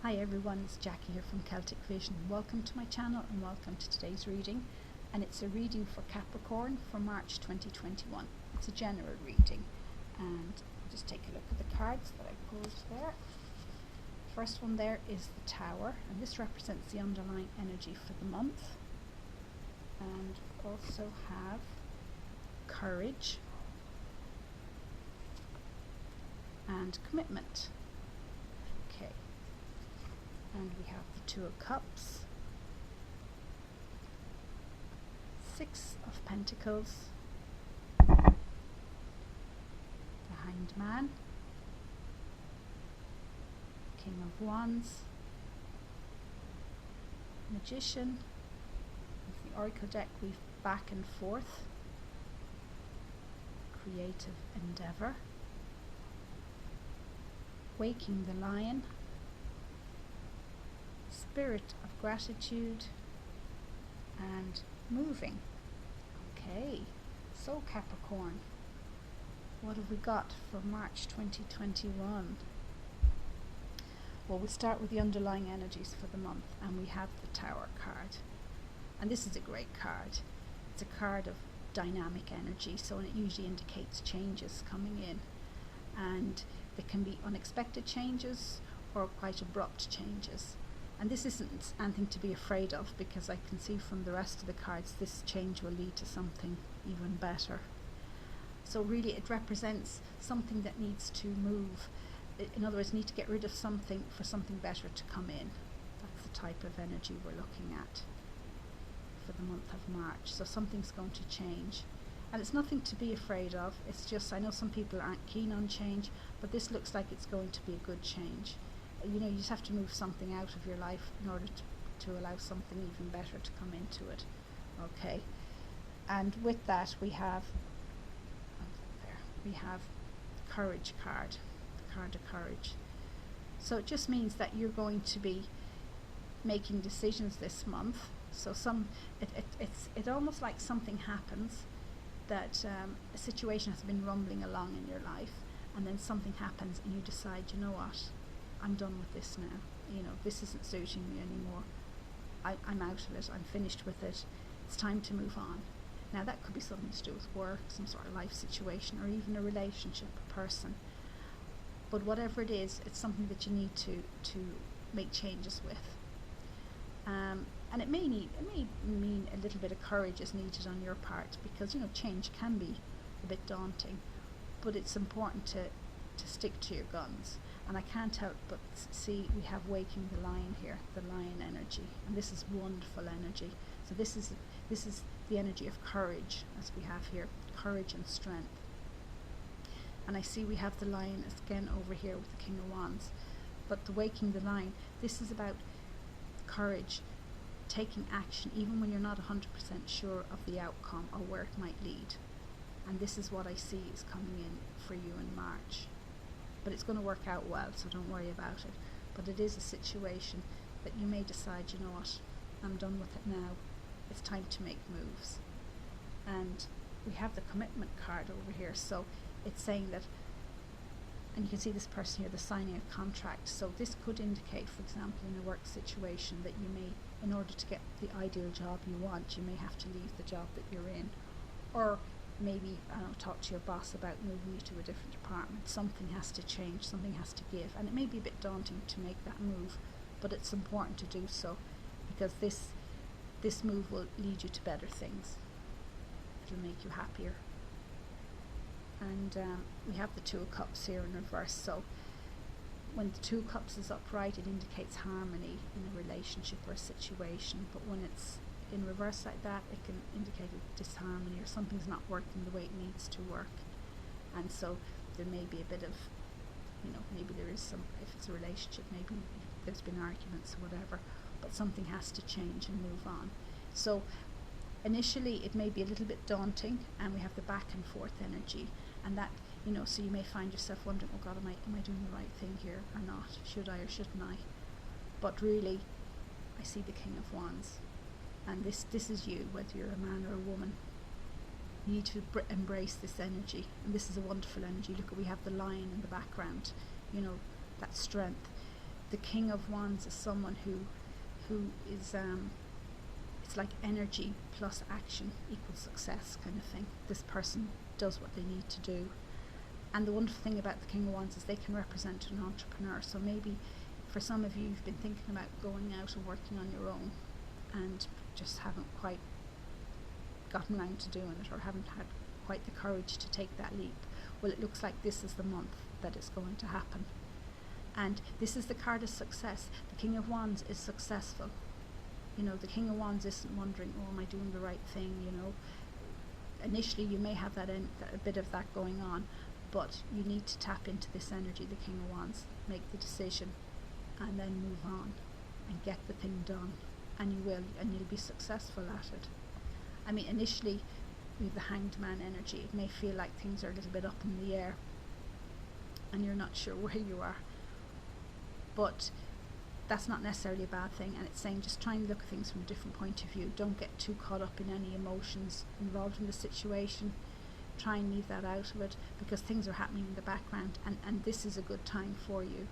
Hi everyone, it's Jackie here from Celtic Vision. Welcome to my channel and welcome to today's reading. And it's a reading for Capricorn for March 2021. It's a general reading. And I'll just take a look at the cards that I pulled there. First one there is the Tower, and this represents the underlying energy for the month. And we also have Courage and Commitment. Okay. And we have the Two of Cups, Six of Pentacles, the Hanged Man, King of Wands, Magician. With the Oracle deck, we've back and forth, Creative Endeavour, Waking the Lion, Spirit of Gratitude, and Moving. Okay, so Capricorn, what have we got for March 2021? Well, we'll start with the underlying energies for the month, and we have the Tower card. And this is a great card. It's a card of dynamic energy, so it usually indicates changes coming in. And there can be unexpected changes or quite abrupt changes. And this isn't anything to be afraid of, because I can see from the rest of the cards this change will lead to something even better. So really it represents something that needs to move. In other words, need to get rid of something for something better to come in. That's the type of energy we're looking at for the month of March. So something's going to change. And it's nothing to be afraid of. It's just, I know some people aren't keen on change, but this looks like it's going to be a good change. You know, you just have to move something out of your life in order to allow something even better to come into it. Okay, and with that we have the Courage card, the card of courage. So it just means that you're going to be making decisions this month. So it's almost like something happens that a situation has been rumbling along in your life, and then something happens and you decide, you know what, I'm done with this now. You know, this isn't suiting me anymore. I'm out of it. I'm finished with it. It's time to move on. Now that could be something to do with work, some sort of life situation, or even a relationship, a person. But whatever it is, it's something that you need to make changes with. And it may mean a little bit of courage is needed on your part, because, you know, change can be a bit daunting, but it's important to stick to your guns. And I can't help but see we have Waking the Lion here, the lion energy, and this is wonderful energy. So this is the energy of courage, as we have here, courage and strength. And I see we have the lion again over here with the King of Wands, but the Waking the Lion, this is about courage, taking action even when you're not 100% sure of the outcome or where it might lead. And this is what I see is coming in for you in March. But it's going to work out well, so don't worry about it. But it is a situation that you may decide, you know what, I'm done with it now. It's time to make moves. And we have the Commitment card over here, so it's saying that, and you can see this person here, the signing a contract. So this could indicate, for example, in a work situation that you may, in order to get the ideal job you want, you may have to leave the job that you're in. Or maybe, I don't know, talk to your boss about moving you to a different department. Something has to change, something has to give, and it may be a bit daunting to make that move, but it's important to do so, because this move will lead you to better things. It'll make you happier. And we have the Two of Cups here in reverse, so when the Two of Cups is upright, it indicates harmony in a relationship or a situation, but when it's in reverse like that, it can indicate a disharmony, or something's not working the way it needs to work. And so there may be a bit of, you know, maybe there is some, if it's a relationship, maybe there's been arguments or whatever, but something has to change and move on. So initially it may be a little bit daunting, and we have the back and forth energy, and that, you know, so you may find yourself wondering, oh God, am I doing the right thing here or not? Should I or shouldn't I? But really, I see the King of Wands. And this is you, whether you're a man or a woman. You need to embrace this energy, and this is a wonderful energy. Look, we have the lion in the background, you know, that strength. the King of Wands is someone who is it's like energy plus action equals success kind of thing. This person does what they need to do. And the wonderful thing about the King of Wands is they can represent an entrepreneur. So maybe for some of you, you've been thinking about going out and working on your own and just haven't quite gotten around to doing it, or haven't had quite the courage to take that leap. Well, it looks like this is the month that it's going to happen. And this is the card of success. The King of Wands is successful. You know, the King of Wands isn't wondering, oh, am I doing the right thing, you know. Initially you may have a bit of that going on, but you need to tap into this energy, the King of Wands, make the decision, and then move on and get the thing done, and you will, and you'll be successful at it. I mean, initially with the Hanged Man energy, it may feel like things are a little bit up in the air and you're not sure where you are, but that's not necessarily a bad thing. And it's saying just try and look at things from a different point of view. Don't get too caught up in any emotions involved in the situation. Try and leave that out of it, because things are happening in the background, and this is a good time for you.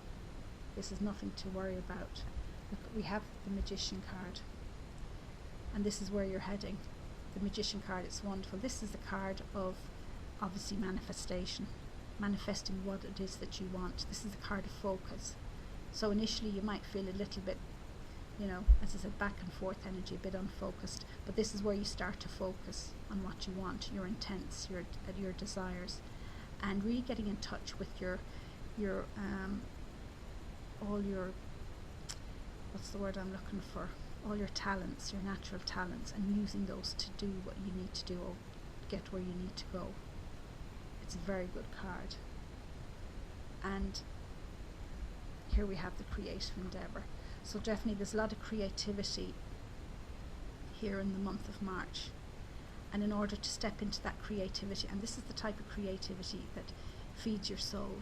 This is nothing to worry about. Look, we have the Magician card, and this is where you're heading. The Magician card, it's wonderful. This is the card of obviously manifestation, manifesting what it is that you want. This is the card of focus. So initially you might feel a little bit, you know, as I said, back and forth energy, a bit unfocused, but this is where you start to focus on what you want, your intents, your desires, and really getting in touch with all your, what's the word I'm looking for, all your talents, your natural talents, and using those to do what you need to do or get where you need to go. It's a very good card. And here we have the creative endeavour. So definitely there's a lot of creativity here in the month of March, and in order to step into that creativity, and this is the type of creativity that feeds your soul.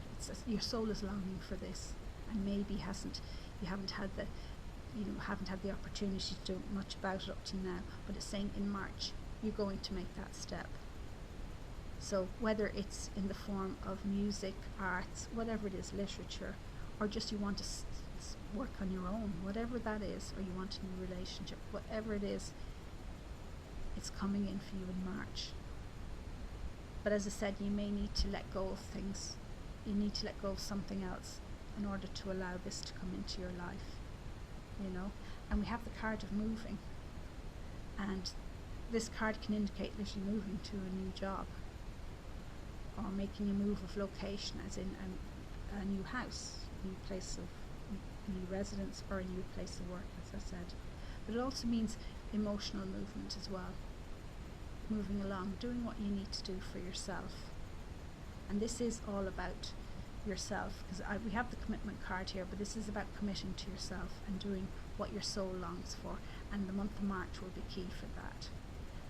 Your soul is longing for this, and maybe you haven't had the opportunity to do much about it up to now, but it's saying in March you're going to make that step. So whether it's in the form of music, arts, whatever it is, literature, or just you want to work on your own, whatever that is, or you want a new relationship, whatever it is, it's coming in for you in March. But as I said, you may need to let go of things. You need to let go of something else in order to allow this to come into your life, you know. And we have the card of moving, and this card can indicate literally moving to a new job, or making a move of location, as in a new house, a new place of new residence, or a new place of work, as I said. But it also means emotional movement as well, moving along, doing what you need to do for yourself. And this is all about yourself, because we have the commitment card here, but this is about committing to yourself and doing what your soul longs for, and the month of March will be key for that,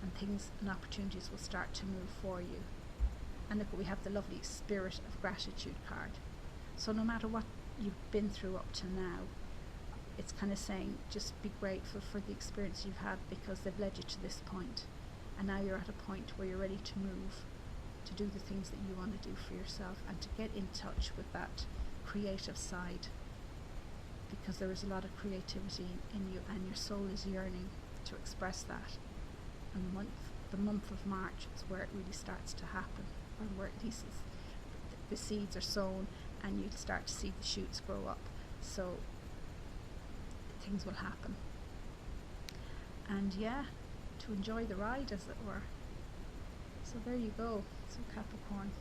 and things and opportunities will start to move for you. And look, we have the lovely Spirit of Gratitude card. So no matter what you've been through up to now, it's kind of saying just be grateful for the experience you've had, because they've led you to this point, and now you're at a point where you're ready to move, to do the things that you want to do for yourself, and to get in touch with that creative side, because there is a lot of creativity in you, and your soul is yearning to express that. And the month of March is where it really starts to happen, or where at least the seeds are sown and you'll start to see the shoots grow up, so things will happen. And yeah, to enjoy the ride, as it were. So there you go. So Capricorn,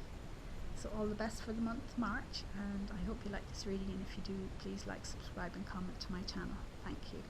so all the best for the month of March, and I hope you like this reading, and if you do, please like, subscribe and comment to my channel. Thank you.